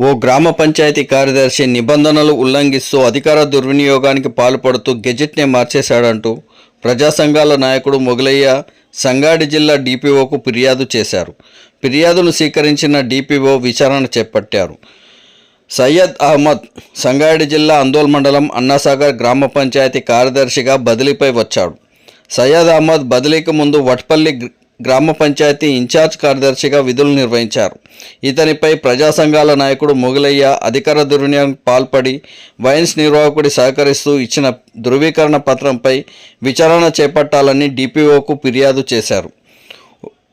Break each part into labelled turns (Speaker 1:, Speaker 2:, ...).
Speaker 1: ఓ గ్రామ పంచాయతీ కార్యదర్శి నిబంధనలు ఉల్లంఘిస్తూ అధికార దుర్వినియోగానికి పాల్పడుతూ గెజెట్నే మార్చేశాడంటూ ప్రజా సంఘాల నాయకుడు మొగలయ్య సంగారెడ్డి జిల్లా డిపిఓకు ఫిర్యాదు చేశారు. ఫిర్యాదును స్వీకరించిన డిపిఓ విచారణ చేపట్టారు. సయ్యద్ అహ్మద్ సంగారెడ్డి జిల్లా అందోల్ మండలం అన్నాసాగర్ గ్రామ పంచాయతీ కార్యదర్శిగా బదిలీపై వచ్చాడు. సయ్యద్ అహ్మద్ బదిలీకి ముందు వట్పల్లి గ్రామ పంచాయతీ ఇన్ఛార్జ్ కార్యదర్శిగా విధులు నిర్వహించారు. ఇతనిపై ప్రజా సంఘాల నాయకుడు మొగలయ్య అధికార దుర్వినియోగానికి పాల్పడి వైన్స్ నిర్వాహకుడి సహకరిస్తూ ఇచ్చిన ధృవీకరణ పత్రంపై విచారణ చేపట్టాలని డిపిఓకు ఫిర్యాదు చేశారు.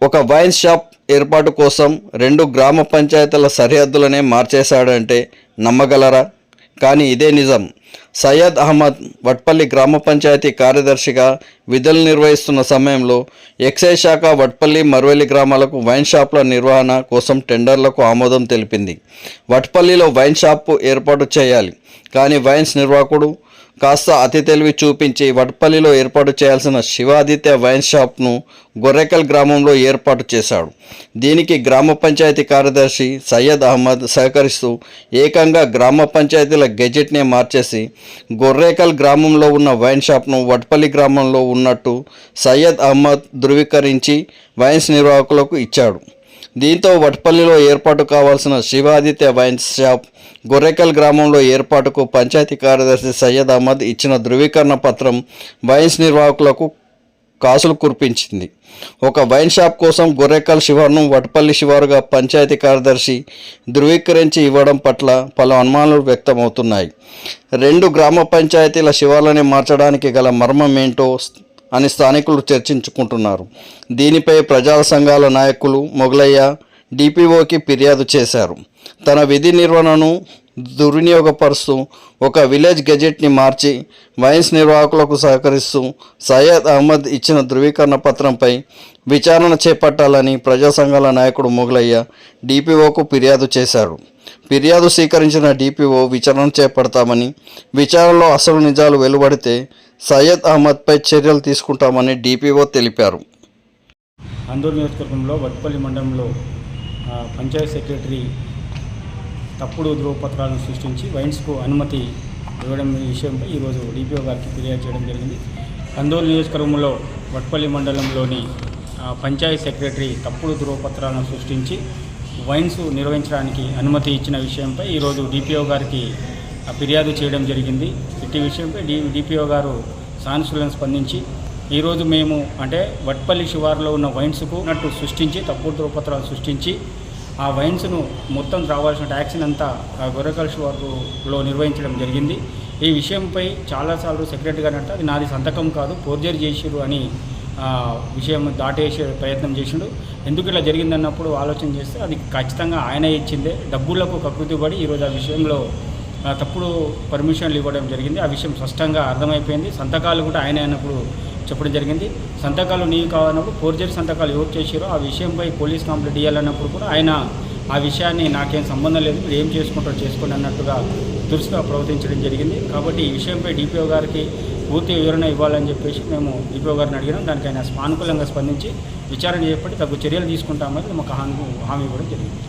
Speaker 1: ఒక వైన్ షాప్ ఏర్పాటు కోసం 2 గ్రామ పంచాయతీల సరిహద్దులనే మార్చేశాడంటే నమ్మగలరా? కానీ ఇదే నిజం. సయ్యద్ అహ్మద్ వట్పల్లి గ్రామ పంచాయతీ కార్యదర్శిగా విధులు నిర్వహిస్తున్న సమయంలో ఎక్సైజ్ శాఖ వట్పల్లి మర్వెల్లి గ్రామాలకు వైన్ షాపుల నిర్వహణ కోసం టెండర్లకు ఆమోదం తెలిపింది. వట్పల్లిలో వైన్ షాపు ఏర్పాటు చేయాలి, కానీ వైన్స్ నిర్వాహకుడు కాస్త అతి తెలివి చూపించి వట్పల్లిలో ఏర్పాటు చేయాల్సిన శివాదిత్య వైన్ షాప్ను గొర్రెకల్ గ్రామంలో ఏర్పాటు చేశాడు. దీనికి గ్రామ పంచాయతీ కార్యదర్శి సయ్యద్ అహ్మద్ సహకరిస్తూ ఏకంగా గ్రామ పంచాయతీల గెజెట్నే మార్చేసి గొర్రెకల్ గ్రామంలో ఉన్న వైన్ షాప్ను వట్పల్లి గ్రామంలో ఉన్నట్టు సయ్యద్ అహ్మద్ ధృవీకరించి వైన్స్ నిర్వాహకులకు ఇచ్చాడు. దీంతో వట్పల్లిలో ఏర్పాటు కావాల్సిన శివాదిత్య వైన్ షాప్ గొర్రెకల్ గ్రామంలో ఏర్పాటుకు పంచాయతీ కార్యదర్శి సయ్యద్ అహ్మద్ ఇచ్చిన ధృవీకరణ పత్రం వైన్స్ నిర్వాహకులకు కాసులు కురిపించింది. ఒక వైన్ షాప్ కోసం గొర్రెకల్ శివారును వట్పల్లి శివారుగా పంచాయతీ కార్యదర్శి ధృవీకరించి ఇవ్వడం పట్ల పలు అనుమానాలు వ్యక్తమవుతున్నాయి. 2 గ్రామ పంచాయతీల శివార్లని మార్చడానికి గల మర్మం ఏంటో అని స్థానికులు చర్చించుకుంటున్నారు. దీనిపై ప్రజా సంఘాల నాయకులు మొగలయ్య డిపిఓకి ఫిర్యాదు చేశారు. తన విధి నిర్వహణను దుర్వినియోగపరుస్తూ ఒక విలేజ్ గెజెట్ని మార్చి వైన్స్ నిర్వాహకులకు సహకరిస్తూ సయ్యద్ అహ్మద్ ఇచ్చిన ధృవీకరణ పత్రంపై విచారణ చేపట్టాలని ప్రజా సంఘాల నాయకుడు మొగలయ్య డిపిఓకు ఫిర్యాదు చేశారు. ఫిర్యాదు స్వీకరించిన డిపిఓ విచారణ చేపడతామని, విచారణలో అసలు నిజాలు వెలువడితే సయ్యద్ అహ్మద్పై చర్యలు తీసుకుంటామని డిపిఓ తెలిపారు.
Speaker 2: అందూరు నియోజకవర్గంలో వట్పల్లి మండలంలో పంచాయత్ సెక్రటరీ తప్పుడు ధృవపత్రాలను సృష్టించి వైన్స్కు అనుమతి ఇవ్వడం విషయంపై ఈరోజు డిపిఓ గారికి ఫిర్యాదు చేయడం జరిగింది. అందూరు నియోజకవర్గంలో వట్పల్లి మండలంలోని పంచాయత్ సెక్రటరీ తప్పుడు ధృవపత్రాలను సృష్టించి వైన్స్ నిర్వహించడానికి అనుమతి ఇచ్చిన విషయంపై ఈరోజు డిపిఓ గారికి ఫిర్యాదు చేయడం జరిగింది. ఇట్టి విషయంపై డిపిఓ గారు సానుకూలంగా స్పందించి ఈరోజు మేము వట్పల్లి శివారులో ఉన్న వైన్స్కు ఉన్నట్టు సృష్టించి తప్పుడు ధృవపత్రాలు సృష్టించి ఆ వైన్స్ను మొత్తం రావాల్సిన ట్యాక్సీని అంతా గొర్రెకల్ శివారులో నిర్వహించడం జరిగింది. ఈ విషయంపై చాలాసార్లు సెక్రటరీ గారు అది నాది సంతకం కాదు, ఫోర్జరీ చేసిరు అని విషయం దాటేసే ప్రయత్నం చేసిండు. ఎందుకు ఇలా జరిగిందన్నప్పుడు ఆలోచన చేస్తే అది ఖచ్చితంగా ఆయన ఇచ్చిందే. డబ్బులకు కకృతిపడి ఈరోజు ఆ విషయంలో తప్పుడు పర్మిషన్లు ఇవ్వడం జరిగింది. ఆ విషయం స్పష్టంగా అర్థమైపోయింది. సంతకాలు కూడా ఆయన అన్నప్పుడు చెప్పడం జరిగింది. సంతకాలు నీవు కావాలన్నప్పుడు ఫోర్జరీ సంతకాలు ఎవరు చేసారో ఆ విషయంపై పోలీస్ కంప్లైంట్ ఇవ్వాలన్నప్పుడు కూడా ఆయన ఆ విషయాన్ని నాకేం సంబంధం లేదు, మీరు ఏం చేసుకుంటారో చేసుకోండి అన్నట్టుగా దురుసుగా ప్రవర్తించడం జరిగింది. కాబట్టి ఈ విషయంపై డిపిఓ గారికి పూర్తి వివరణ ఇవ్వాలని చెప్పేసి మేము డిపిఓ గారిని అడిగినాం. దానికి ఆయన సానుకూలంగా స్పందించి విచారణ చేపట్టి తగు చర్యలు తీసుకుంటామని మాకు హామీ ఇవ్వడం జరిగింది.